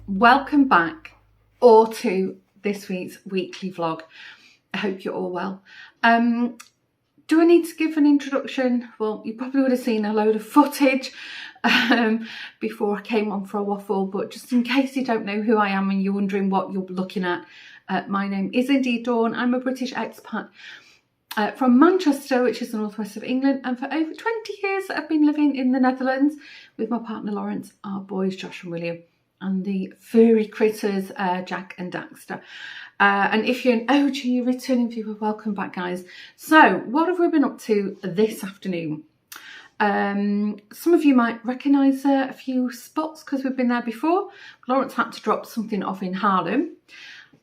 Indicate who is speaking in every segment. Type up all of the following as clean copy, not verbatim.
Speaker 1: Welcome back, or to this week's weekly vlog. I hope you're all well. Do I need to give an introduction? Well, you probably would have seen a load of footage before I came on for a waffle, but just in case you don't know who I am and you're wondering what you're looking at, my name is indeed Dawn. I'm a British expat from Manchester, which is the northwest of England, and for over 20 years I've been living in the Netherlands with my partner Lawrence, our boys Josh and William, and the furry critters Jack and Daxter. And if you're an OG returning viewer, welcome back, guys. So what have we been up to this afternoon? Some of you might recognise a few spots because we've been there before. Lawrence had to drop something off in Haarlem,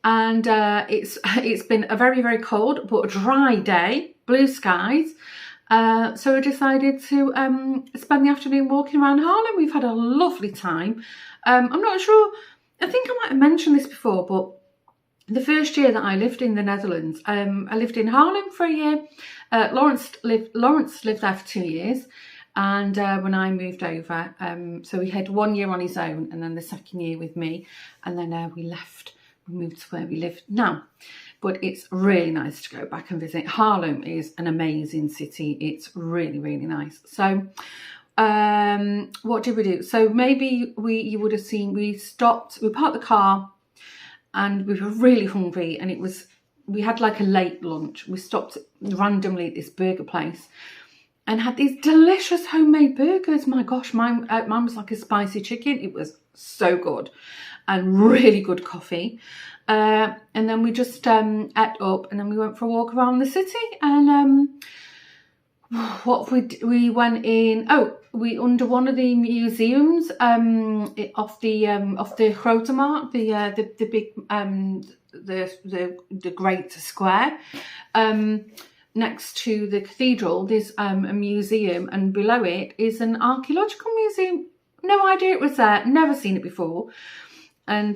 Speaker 1: and it's been a very, very cold but dry day, blue skies. So we decided to spend the afternoon walking around Haarlem. We've had a lovely time. I'm not sure, I think I might have mentioned this before, but the first year that I lived in the Netherlands, I lived in Haarlem for a year. Lawrence lived there for 2 years, and when I moved over, so he had 1 year on his own, and then the second year with me, and then we moved to where we live now. But it's really nice to go back and visit. Haarlem is an amazing city. It's really, really nice. So what did we do? So maybe you would have seen, we parked the car and we were really hungry, and we had like a late lunch. We stopped randomly at this burger place and had these delicious homemade burgers. My gosh, mine was like a spicy chicken. It was so good, and really good coffee. And then we just ate up, and then we went for a walk around the city. And we went in. We under one of the museums off the Grote Markt, the big the Great Square. Next to the cathedral, there's a museum, and below it is an archaeological museum. No idea it was there. Never seen it before. And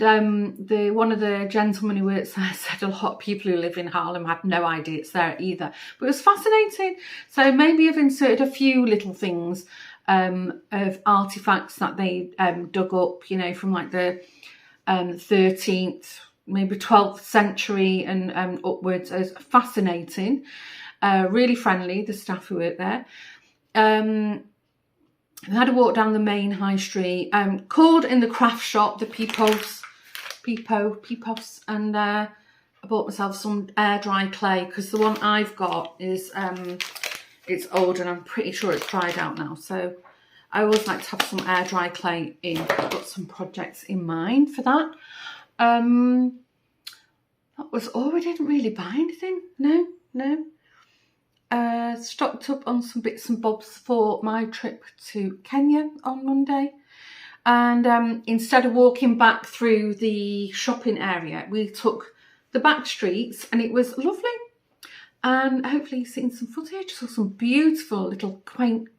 Speaker 1: one of the gentlemen who works there said a lot of people who live in Haarlem had no idea it's there either. But it was fascinating. So maybe I've inserted a few little things of artifacts that they dug up, you know, from like the 13th, maybe 12th century and upwards. It's fascinating. Really friendly, the staff who work there. We had a walk down the main high street, called in the craft shop, the Peepos, and I bought myself some air dry clay, because the one I've got is, it's old and I'm pretty sure it's dried out now. So I always like to have some air dry clay in. I've got some projects in mind for that. That was all. We didn't really buy anything. No. Stocked up on some bits and bobs for my trip to Kenya on Monday, and instead of walking back through the shopping area, we took the back streets, and it was lovely. And hopefully you've seen some footage. Saw some beautiful little quaint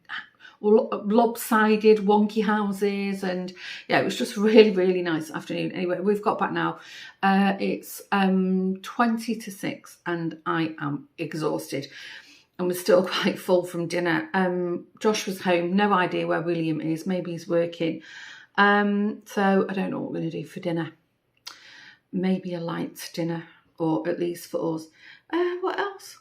Speaker 1: lopsided, wonky houses, and yeah, it was just really, really nice afternoon. Anyway, we've got back now. It's 20 to 6 and I am exhausted. And we're still quite full from dinner. Josh was home, no idea where William is. Maybe he's working. So I don't know what we're going to do for dinner. Maybe a light dinner, or at least for us. What else?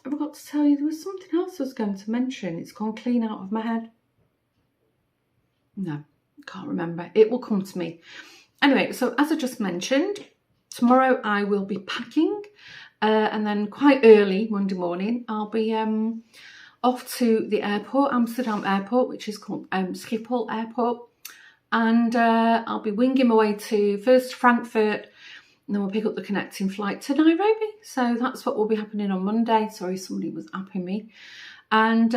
Speaker 1: I forgot to tell you, there was something else I was going to mention. It's gone clean out of my head. No, can't remember. It will come to me. Anyway, so as I just mentioned, tomorrow I will be packing. And then quite early Monday morning, I'll be off to the airport, Amsterdam airport, which is called Schiphol Airport. And I'll be winging my way to first Frankfurt, and then we'll pick up the connecting flight to Nairobi. So that's what will be happening on Monday. Sorry, somebody was apping me. And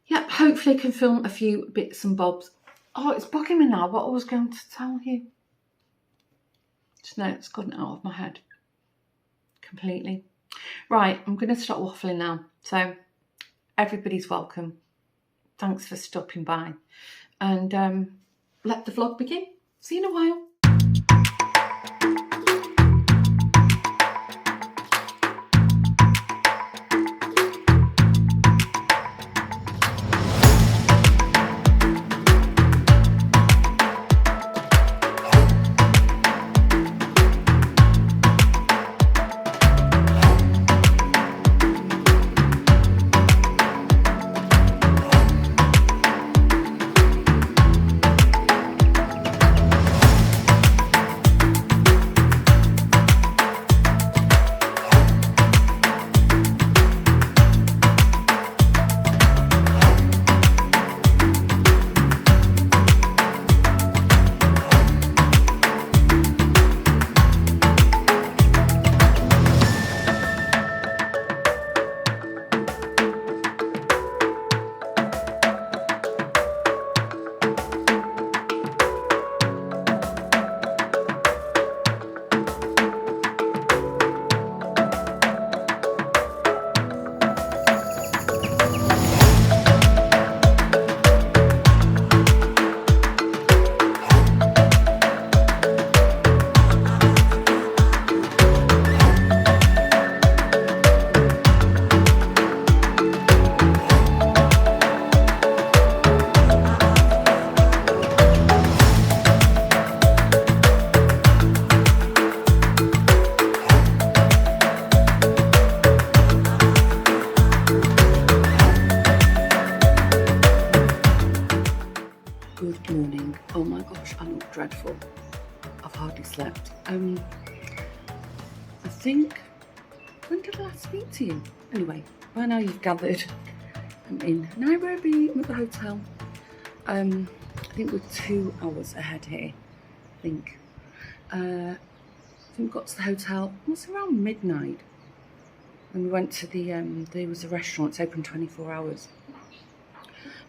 Speaker 1: yeah, hopefully I can film a few bits and bobs. Oh, it's bugging me now what I was going to tell you. Just now it's gotten out of my head completely. Right, I'm going to start waffling now. So everybody's welcome. Thanks for stopping by. And let the vlog begin. See you in a while. Good morning. Oh my gosh, I look dreadful. I've hardly slept. I think, when did I last speak to you? Anyway, by now you've gathered, I'm in Nairobi. I'm at the hotel. I think we're 2 hours ahead here. I think we got to the hotel, it was around midnight. And we went to the, there was a restaurant, it's open 24 hours.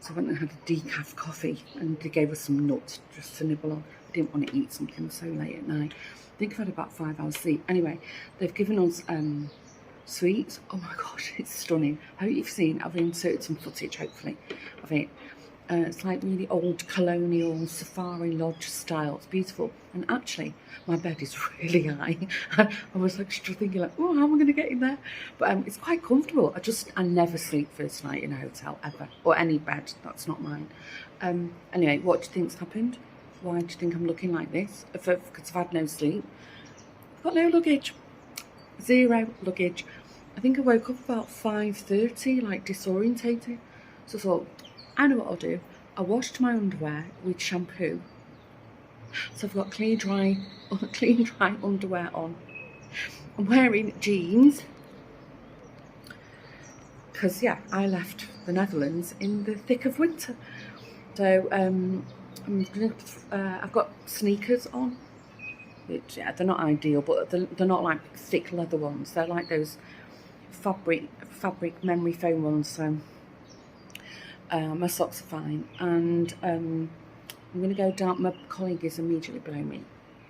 Speaker 1: So I went and had a decaf coffee, and they gave us some nuts just to nibble on. I didn't want to eat something so late at night. I think I've had about 5 hours sleep. Anyway, they've given us sweets. Oh my gosh, it's stunning. I hope you've seen, I've inserted some footage hopefully of it. It's like really old colonial safari lodge style. It's beautiful. And actually, my bed is really high. I was like thinking like, oh, how am I going to get in there? But it's quite comfortable. I never sleep first night in a hotel ever, or any bed. That's not mine. Anyway, what do you think's happened? Why do you think I'm looking like this? Because I've had no sleep. I've got no luggage. 0 luggage. I think I woke up about 5:30, like disorientated. So I thought, I know what I'll do. I washed my underwear with shampoo. So I've got clean dry underwear on. I'm wearing jeans. Because yeah, I left the Netherlands in the thick of winter. So I've got sneakers on. Which, yeah, they're not ideal, but they're not like thick leather ones. They're like those fabric memory foam ones. So my socks are fine, and I'm going to go down. My colleague is immediately below me.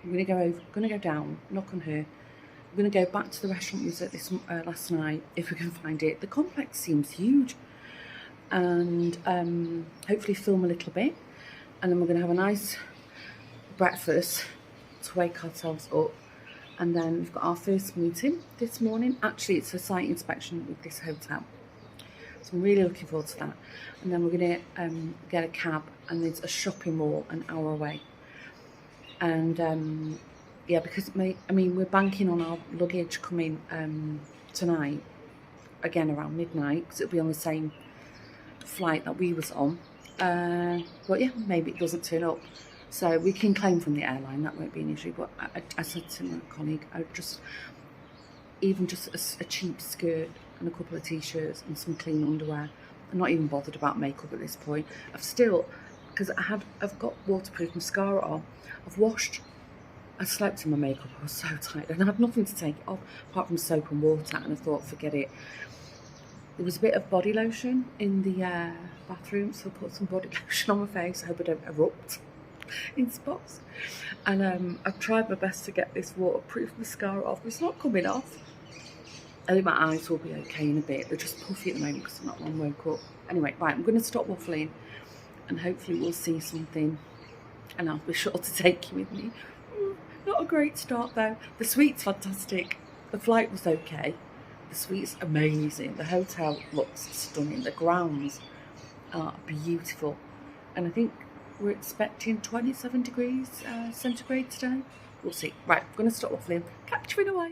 Speaker 1: I'm going to go down, knock on her. I'm going to go back to the restaurant we was at this last night, if we can find it. The complex seems huge. and hopefully film a little bit, and then we're going to have a nice breakfast to wake ourselves up. And then we've got our first meeting this morning. Actually, it's a site inspection with this hotel, so I'm really looking forward to that. And then we're going to get a cab, and there's a shopping mall an hour away. And yeah, because we're banking on our luggage coming tonight, again around midnight, because it'll be on the same flight that we was on. But yeah, maybe it doesn't turn up, so we can claim from the airline. That won't be an issue. But I said to my colleague, even just a cheap skirt and a couple of t-shirts and some clean underwear. I'm not even bothered about makeup at this point. Because I've got waterproof mascara on. I slept in my makeup. I was so tired, and I had nothing to take it off apart from soap and water. And I thought, forget it. There was a bit of body lotion in the bathroom, so I put some body lotion on my face. I hope I don't erupt in spots. And I've tried my best to get this waterproof mascara off. It's not coming off. I think my eyes will be okay in a bit. They're just puffy at the moment because I'm not long woke up. Anyway, right, I'm going to stop waffling, and hopefully we'll see something, and I'll be sure to take you with me. Not a great start though. The suite's fantastic. The flight was okay. The suite's amazing. The hotel looks stunning. The grounds are beautiful. And I think we're expecting 27 degrees centigrade today. We'll see. Right, I'm going to stop waffling. Catch you in a while.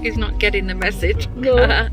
Speaker 1: He's not getting the message.
Speaker 2: No.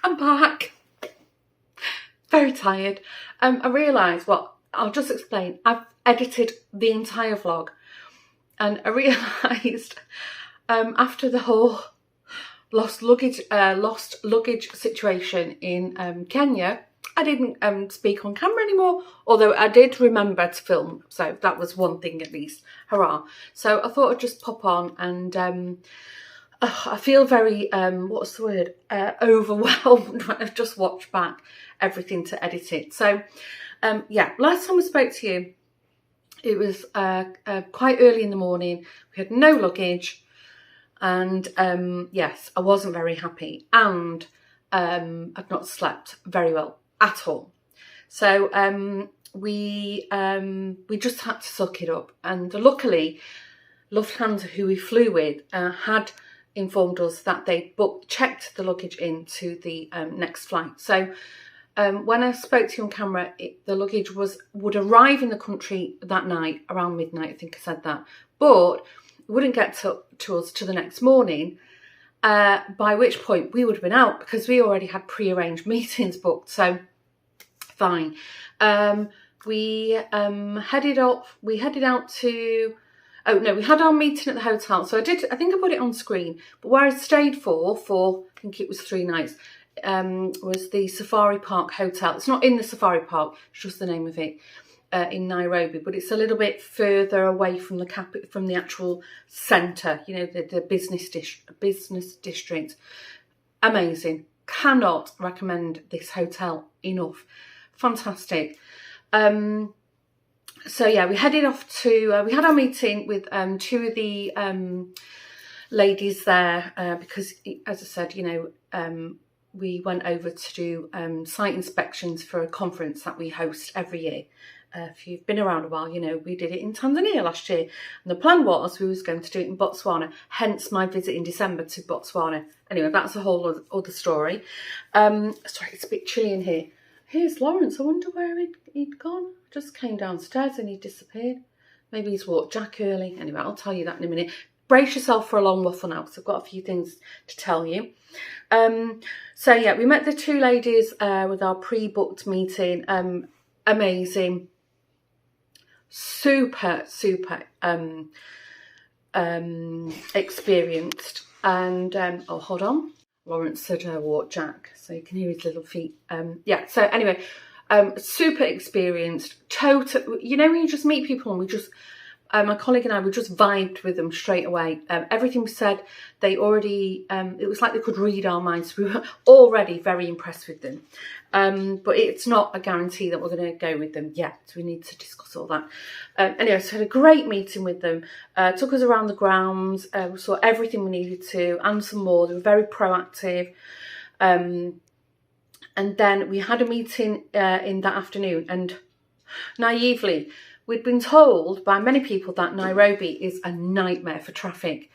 Speaker 1: I'm back. Very tired. I realised, well, I'll just explain. I've edited the entire vlog, and I realised after the whole lost luggage situation in Kenya, I didn't speak on camera anymore, although I did remember to film, so that was one thing at least. Hurrah. So I thought I'd just pop on, and I feel very, what's the word, overwhelmed when I've just watched back everything to edit it. So, yeah, last time I spoke to you, it was quite early in the morning. We had no luggage, and yes, I wasn't very happy, and I'd not slept very well at all. So we just had to suck it up, and luckily Lufthansa, who we flew with, had informed us that they'd checked the luggage into the next flight. So when I spoke to you on camera, the luggage would arrive in the country that night around midnight. I think I said that, but it wouldn't get to us to the next morning. By which point we would have been out, because we already had pre-arranged meetings booked. So fine. We headed out to, oh no, we had our meeting at the hotel. So I think I put it on screen, but where I stayed for I think it was 3 nights, was the Safari Park Hotel. It's not in the Safari Park, it's just the name of it, in Nairobi, but it's a little bit further away from the actual centre, you know, the business district. Amazing. Cannot recommend this hotel enough. Fantastic. So yeah, we headed off to, we had our meeting with 2 of the ladies there, because as I said, you know, we went over to do site inspections for a conference that we host every year. If you've been around a while, you know, we did it in Tanzania last year. And the plan was we was going to do it in Botswana, hence my visit in December to Botswana. Anyway, that's a whole other story. Sorry, it's a bit chilly in here. Here's Lawrence. I wonder where he'd gone. Just came downstairs and he disappeared. Maybe he's walked Jack early. Anyway, I'll tell you that in a minute. Brace yourself for a long waffle now, because I've got a few things to tell you. So yeah, we met the 2 ladies with our pre-booked meeting. Amazing. Super experienced. And oh, hold on. Lawrence said walk Jack, so you can hear his little feet. Yeah, so anyway, super experienced. Total, you know, when you just meet people and we just, my colleague and I, we just vibed with them straight away. Everything we said, they already, it was like they could read our minds. We were already very impressed with them. But it's not a guarantee that we're going to go with them yet. We need to discuss all that. Anyway, so had a great meeting with them. Took us around the grounds. We saw everything we needed to, and some more. They were very proactive. And then we had a meeting in that afternoon, and naively, we'd been told by many people that Nairobi is a nightmare for traffic.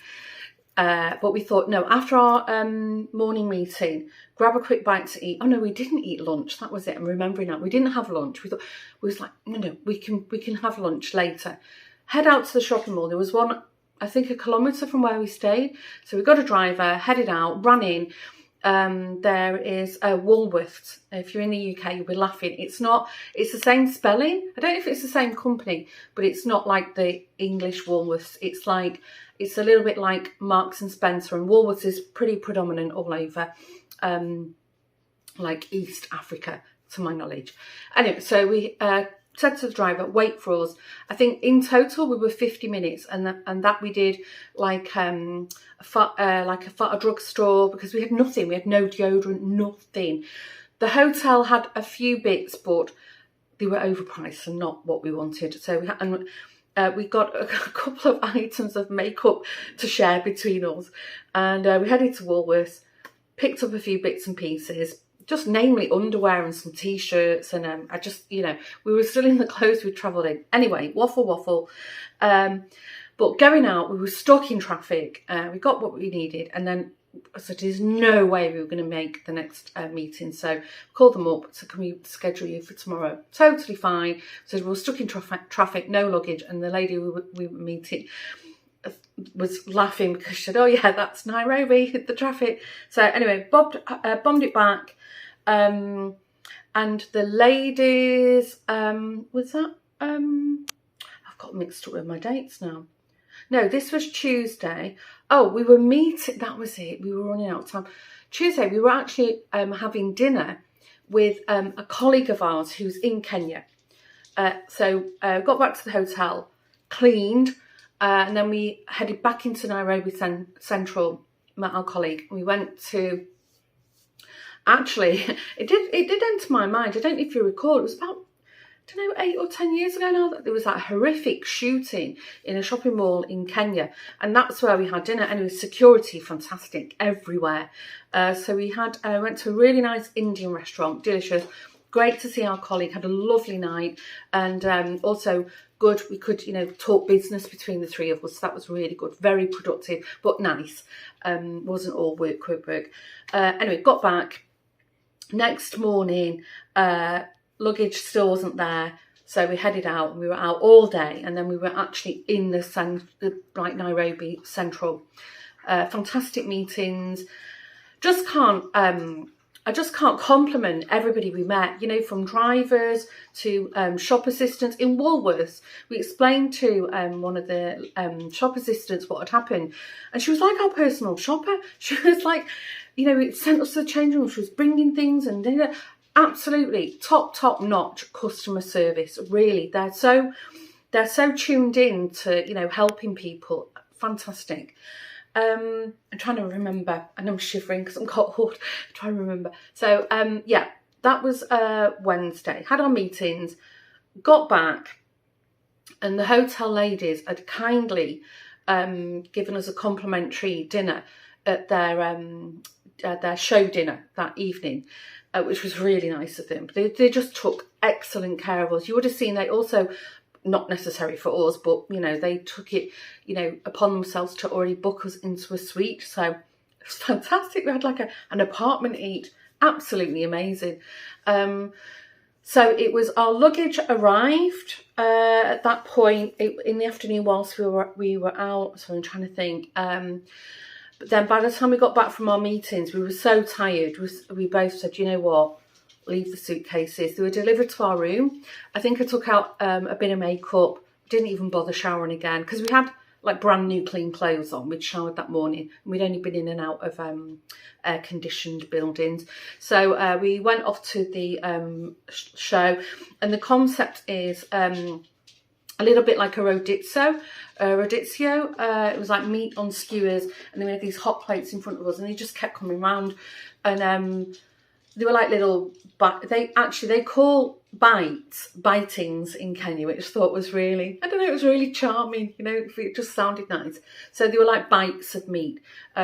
Speaker 1: But we thought, no, after our morning meeting, grab a quick bite to eat. Oh no, we didn't eat lunch. That was it. I'm remembering now. We didn't have lunch. We was like, no, we can have lunch later. Head out to the shopping mall. There was one, I think, a kilometre from where we stayed. So we got a driver, headed out, ran in. There is a Woolworths. If you're in the UK, you'll be laughing. It's the same spelling. I don't know if it's the same company, but it's not like the English Woolworths. It's a little bit like Marks and Spencer, and Woolworths is pretty predominant all over, like East Africa, to my knowledge. Anyway, so we said to the driver, wait for us. I think in total we were 50 minutes, and that we did like a drugstore, because we had nothing. We had no deodorant, nothing. The hotel had a few bits, but they were overpriced and not what we wanted. So we got a couple of items of makeup to share between us, and we headed to Woolworths, picked up a few bits and pieces, just namely underwear and some t-shirts, and I just, you know, we were still in the clothes we travelled in. Anyway, waffle. But going out, we were stuck in traffic. We got what we needed, and then so there's no way we were going to make the next meeting. So called them up. So can we schedule you for tomorrow? Totally fine. So we were stuck in traffic, no luggage, and the lady we were meeting, was laughing because she said, oh yeah, that's Nairobi, the traffic. So anyway, bombed it back. And the ladies, was that, I've got mixed up with my dates now. No, this was Tuesday. Oh, we were meeting, that was it. We were running out of time. Tuesday, we were actually having dinner with a colleague of ours who's in Kenya. So got back to the hotel, cleaned, and then we headed back into Nairobi Central, met our colleague. We went to, actually, it did enter my mind. I don't know if you recall, it was about, I don't know, 8 or 10 years ago now, that there was that horrific shooting in a shopping mall in Kenya. And that's where we had dinner. And it was security, fantastic, everywhere. So we went to a really nice Indian restaurant, delicious. Great to see our colleague, had a lovely night. And also good, we could, talk business between the three of us. So that was really good, very productive, but nice. Wasn't all work. Anyway, got back. Next morning, luggage still wasn't there, so we headed out, and we were out all day, and then we were actually in the Nairobi Central. Fantastic meetings. I just can't compliment everybody we met, from drivers to shop assistants. In Woolworths, we explained to one of the shop assistants what had happened, and she was like our personal shopper. She was like, it sent us to the change room, she was bringing things, and absolutely top notch customer service. Really, they're so tuned in to helping people. Fantastic. I'm trying to remember, and I'm shivering because I'm cold. I'm trying to remember. So yeah, that was Wednesday. Had our meetings, got back, and the hotel ladies had kindly given us a complimentary dinner at their show dinner that evening. Which was really nice of them. They just took excellent care of us. You would have seen they also, not necessary for us, but, they took it, upon themselves to already book us into a suite. So it was fantastic. We had like an apartment each. Absolutely amazing. So it was, our luggage arrived at that point in the afternoon whilst we were out. So I'm trying to think. But then by the time we got back from our meetings, we were so tired. We both said, you know what, leave the suitcases. They were delivered to our room. I think I took out a bit of makeup, didn't even bother showering again, because we had like brand new clean clothes on. We'd showered that morning, and we'd only been in and out of air-conditioned buildings. So we went off to the show, and the concept is a little bit like a rodizio. It was like meat on skewers, and then we had these hot plates in front of us, and they just kept coming round, and they were like little, they call bitings in Kenya, which I thought was really, it was really charming, it just sounded nice. So they were like bites of meat,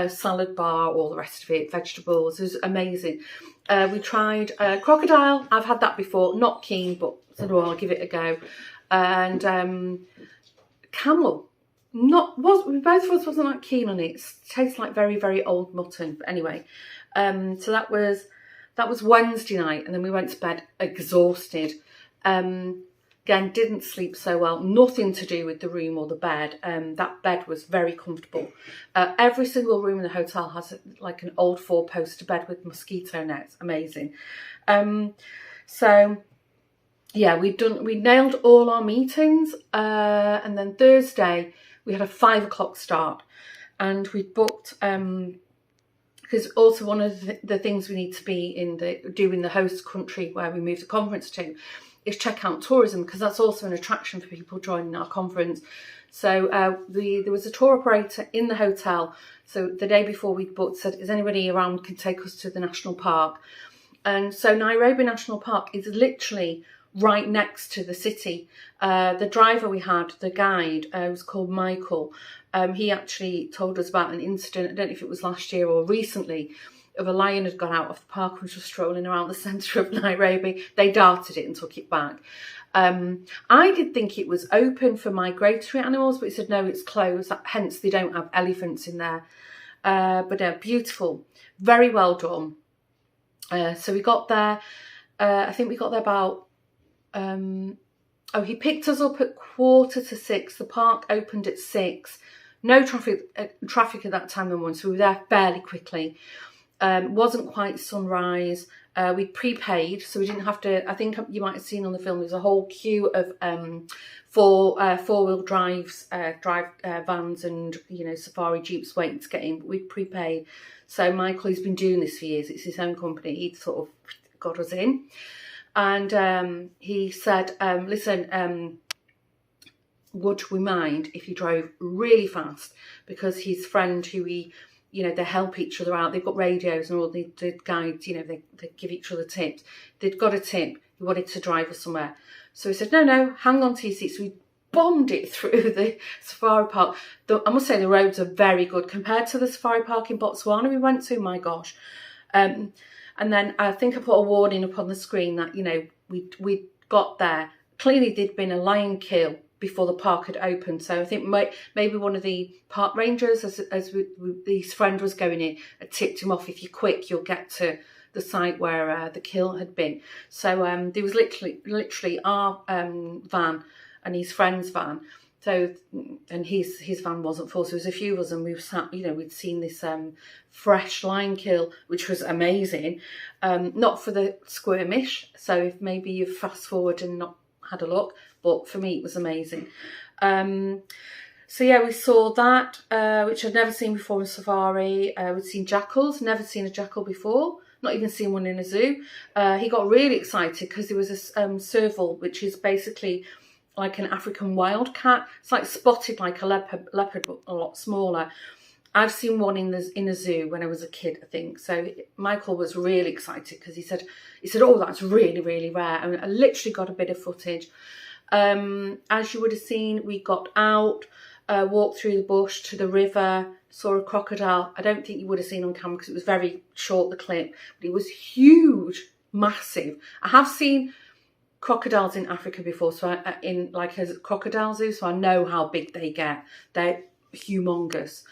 Speaker 1: salad bar, all the rest of it, vegetables. It was amazing. We tried crocodile. I've had that before, not keen, but I said, well, I'll give it a go. And camel, both of us wasn't that keen on it. It tastes like very, very old mutton. But anyway, so that was Wednesday night, and then we went to bed exhausted. Again, didn't sleep so well. Nothing to do with the room or the bed. That bed was very comfortable. Every single room in the hotel has like an old 4-poster bed with mosquito nets. Amazing. So yeah, we nailed all our meetings, and then Thursday we had a 5 o'clock start, and we booked because also one of the things we need to be doing the host country where we move the conference to is check out tourism, because that's also an attraction for people joining our conference. So there was a tour operator in the hotel. So the day before we booked, said, is anybody around can take us to the national park? And so Nairobi National Park is literally right next to the city. The driver we had, the guide, was called Michael. He actually told us about an incident, I don't know if it was last year or recently, of a lion had got out of the park and was just strolling around the centre of Nairobi. They darted it and took it back. I did think it was open for migratory animals, but he said no, it's closed, hence they don't have elephants in there. But beautiful, very well done. So we got there, I think we got there about he picked us up at 5:45. The park opened at 6. no traffic at that time of the morning, so we were there fairly quickly. Wasn't quite sunrise. We prepaid, so we didn't have to. I think you might have seen on the film, there's a whole queue of four-wheel drive vans and, you know, safari jeeps waiting to get in. But we prepaid. So Michael, who's been doing this for years, it's his own company, he'd sort of got us in. And he said, listen, would we mind if you drove really fast? Because his friend, who he, you know, they help each other out. They've got radios and all the guides, you know, they give each other tips. They'd got a tip. He wanted to drive us somewhere. So he said, no, hang on to your seats. We bombed it through the safari park. I must say the roads are very good compared to the safari park in Botswana we went to, my gosh. And then I think I put a warning up on the screen that, you know, we got there. Clearly there'd been a lion kill before the park had opened. So I think maybe one of the park rangers, as his friend was going in, had tipped him off, if you're quick, you'll get to the site where the kill had been. So there was literally our van and his friend's van. So, and his van wasn't full, so there was a few of us, and we sat, you know, we'd seen this fresh lion kill, which was amazing. Not for the squirmish, so if maybe you've fast forward and not had a look, but for me it was amazing. So yeah, we saw that, which I'd never seen before in safari. We'd seen jackals, never seen a jackal before, not even seen one in a zoo. He got really excited because there was a serval, which is basically like an African wildcat. It's like spotted like a leopard, but a lot smaller. I've seen one in a zoo when I was a kid, I think. So Michael was really excited because he said, oh, that's really, really rare. And I literally got a bit of footage. As you would have seen, we got out, walked through the bush to the river, saw a crocodile. I don't think you would have seen on camera because it was very short, the clip, but it was huge, massive. I have seen crocodiles in Africa before, so in like a crocodile zoo, so I know how big they get. They're humongous.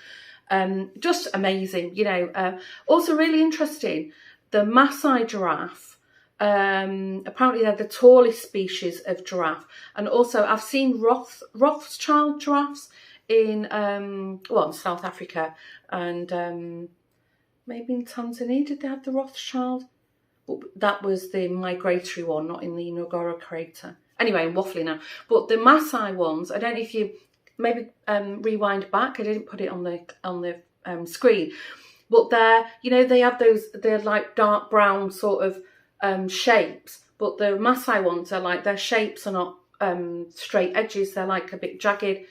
Speaker 1: Just amazing, you know. Also really interesting, the Maasai giraffe. Apparently they're the tallest species of giraffe, and also I've seen Rothschild giraffes in in South Africa, and maybe in Tanzania. Did they have the Rothschild? But that was the migratory one, not in the Ngorongoro crater. Anyway, I'm waffling now. But the Maasai ones, I don't know if you maybe rewind back. I didn't put it on the screen, but they're, you know, they have they're like dark brown sort of shapes, but the Maasai ones are like, their shapes are not straight edges, they're like a bit jagged.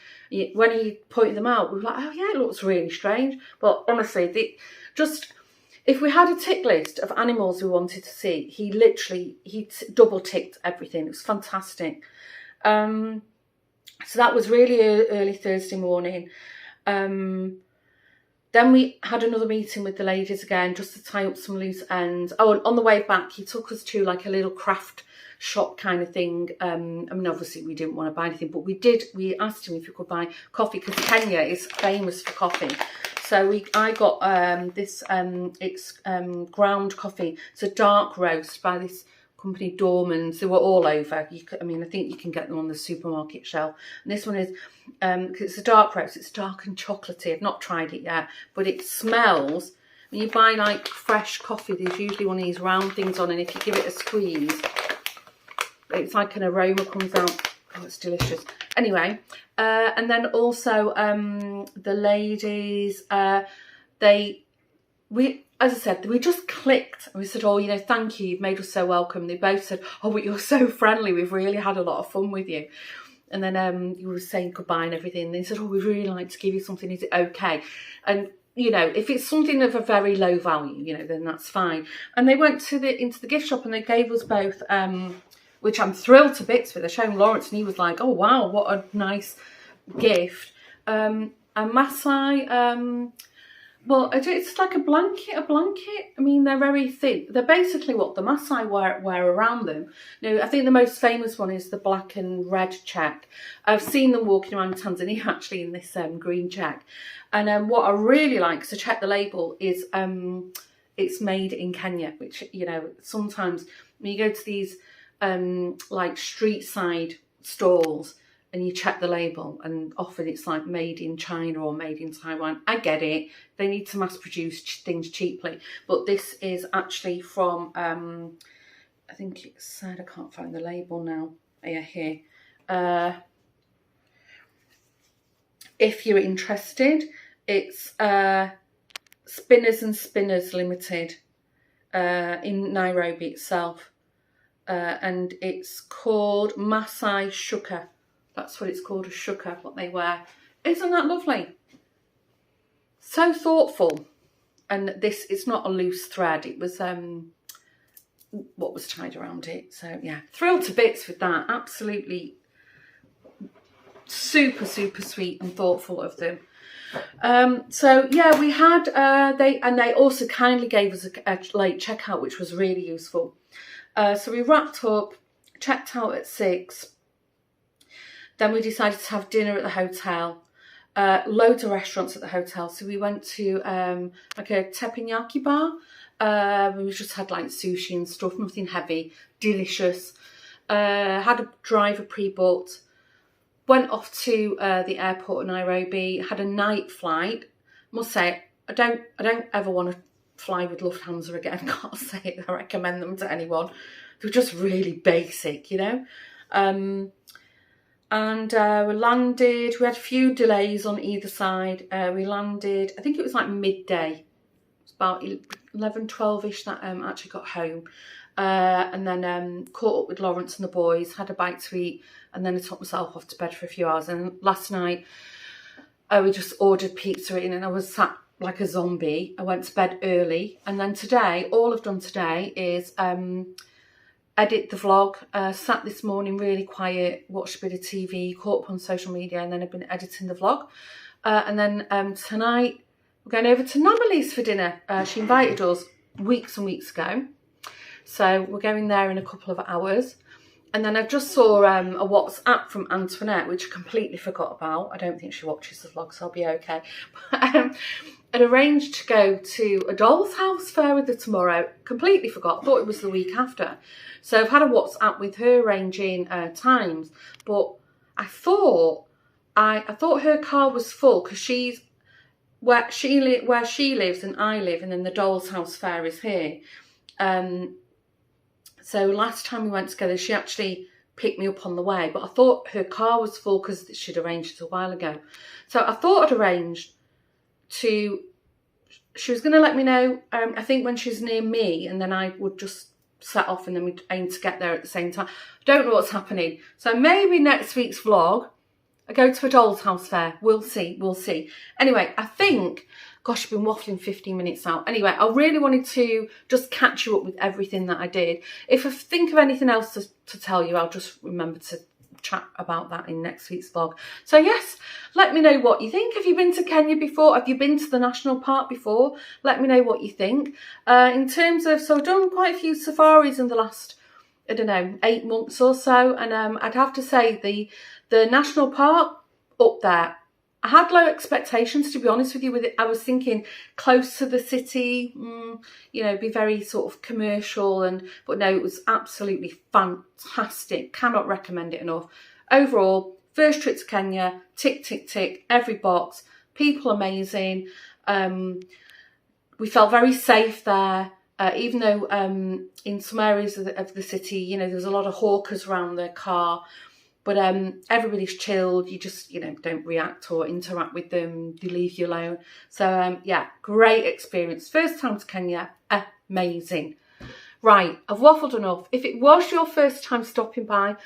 Speaker 1: When he pointed them out, we were like, oh yeah, it looks really strange. But honestly, if we had a tick list of animals we wanted to see, he double ticked everything. It was fantastic. So that was really early Thursday morning. Then we had another meeting with the ladies again, just to tie up some loose ends. Oh, and on the way back, he took us to like a little craft shop kind of thing. I mean, obviously we didn't want to buy anything, but we asked him if we could buy coffee, because Kenya is famous for coffee. So I got this, it's ground coffee. It's a dark roast by this company, Dormans. They were all over. I think you can get them on the supermarket shelf. And this one is, because it's a dark roast, it's dark and chocolatey. I've not tried it yet, but it smells, when you buy like fresh coffee, there's usually one of these round things on, and if you give it a squeeze, it's like an aroma comes out. Oh, it's delicious. Anyway, and then also the ladies, as I said, we just clicked. And we said, oh, you know, thank you, you've made us so welcome. They both said, oh, but you're so friendly, we've really had a lot of fun with you. And then you were saying goodbye and everything. And they said, oh, we'd really like to give you something, is it okay? And, you know, if it's something of a very low value, you know, then that's fine. And they went into the gift shop and they gave us both, which I'm thrilled to bits with. I showed Lawrence and he was like, oh, wow, what a nice gift. A Maasai, well, it's like a blanket. I mean, they're very thin. They're basically what the Maasai wear around them. Now, I think the most famous one is the black and red check. I've seen them walking around Tanzania actually in this green check. And what I really like, so check the label, is it's made in Kenya, which, you know, sometimes when you go to these like street side stalls, and you check the label, and often it's like made in China or made in Taiwan. I get it. They need to mass produce things cheaply. But this is actually from, I think it said, I can't find the label now. Yeah, here. If you're interested, it's Spinners and Spinners Limited in Nairobi itself. And it's called Masai Shuka. That's what it's called, a shuka, what they wear. Isn't that lovely? So thoughtful. And this, it's not a loose thread. It was what was tied around it. So yeah, thrilled to bits with that. Absolutely super, super sweet and thoughtful of them. So yeah, we had, they also kindly gave us a late checkout, which was really useful. So we wrapped up, checked out at 6. Then we decided to have dinner at the hotel. Loads of restaurants at the hotel. So we went to like a teppanyaki bar. We just had like sushi and stuff, nothing heavy, delicious. Had a driver pre-booked. Went off to the airport in Nairobi. Had a night flight. Must say, I don't ever want to fly with Lufthansa again. Can't say it. I recommend them to anyone. They're just really basic, you know. And we landed. We had a few delays on either side. We landed, I think it was like midday. It was about 11, 12ish that actually got home. And then caught up with Lawrence and the boys, had a bite to eat, and then I took myself off to bed for a few hours. And last night, we just ordered pizza in, and I was sat like a zombie. I went to bed early. And then today, all I've done today is edit the vlog. Sat this morning really quiet, watched a bit of TV, caught up on social media, and then I've been editing the vlog. And then tonight, we're going over to Namalie's for dinner. She invited us weeks and weeks ago. So we're going there in a couple of hours. And then I just saw a WhatsApp from Antoinette, which I completely forgot about. I don't think she watches the vlog, so I'll be okay. But, I'd arranged to go to a doll's house fair with her tomorrow. Completely forgot. Thought it was the week after. So I've had a WhatsApp with her arranging times. But I thought her car was full because she's where she lives and I live, and then the doll's house fair is here. So last time we went together, she actually picked me up on the way, but I thought her car was full because she'd arranged it a while ago. So I thought I'd arranged she was going to let me know, I think when she's near me, and then I would just set off and then we'd aim to get there at the same time. I don't know what's happening. So maybe next week's vlog, I go to a doll's house fair. We'll see. Anyway, I think, gosh, I've been waffling 15 minutes now. Anyway, I really wanted to just catch you up with everything that I did. If I think of anything else to tell you, I'll just remember to chat about that in next week's vlog. So yes, let me know what you think. Have you been to Kenya before? Have you been to the national park before? Let me know what you think. In terms of, so I've done quite a few safaris in the last, I don't know, 8 months or so. And I'd have to say the national park up there, I had low expectations, to be honest with you. With it, I was thinking close to the city, you know, be very sort of commercial, but no, it was absolutely fantastic. Cannot recommend it enough. Overall, first trip to Kenya, tick, tick, tick, every box. People amazing. We felt very safe there, even though in some areas of the city, you know, there was a lot of hawkers around the car. But everybody's chilled. You just, you know, don't react or interact with them. They leave you alone. So, yeah, great experience. First time to Kenya, amazing. Right, I've waffled enough. If it was your first time stopping by,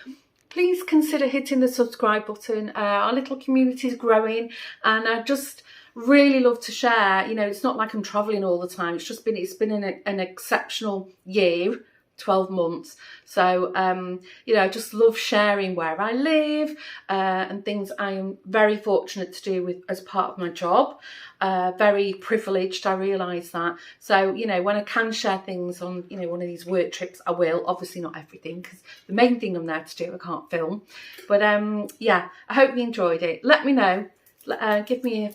Speaker 1: please consider hitting the subscribe button. Our little community is growing, and I just really love to share. You know, it's not like I'm travelling all the time. It's been an exceptional year. 12 months. So, you know, I just love sharing where I live and things I am very fortunate to do with as part of my job. Very privileged, I realise that. So, you know, when I can share things on, you know, one of these work trips, I will. Obviously not everything, because the main thing I'm there to do, I can't film. But, yeah, I hope you enjoyed it. Let me know. Give me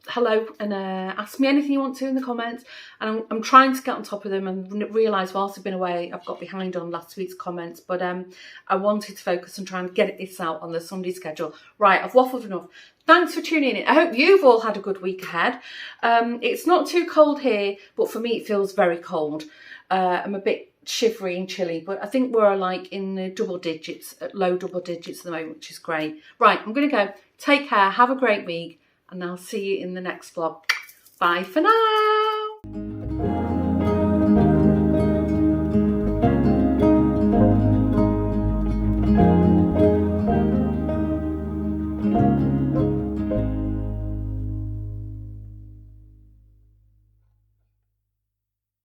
Speaker 1: a hello and ask me anything you want to in the comments. And I'm trying to get on top of them, and realise whilst I've been away I've got behind on last week's comments, but I wanted to focus on trying to get this out on the Sunday schedule. Right, I've waffled enough. Thanks for tuning in. I hope you've all had a good week ahead. It's not too cold here, but for me it feels very cold. I'm a bit shivery and chilly, but I think we're like in the double digits, low double digits at the moment, which is great. Right, I'm going to go. Take care, have a great week, and I'll see you in the next vlog. Bye for now.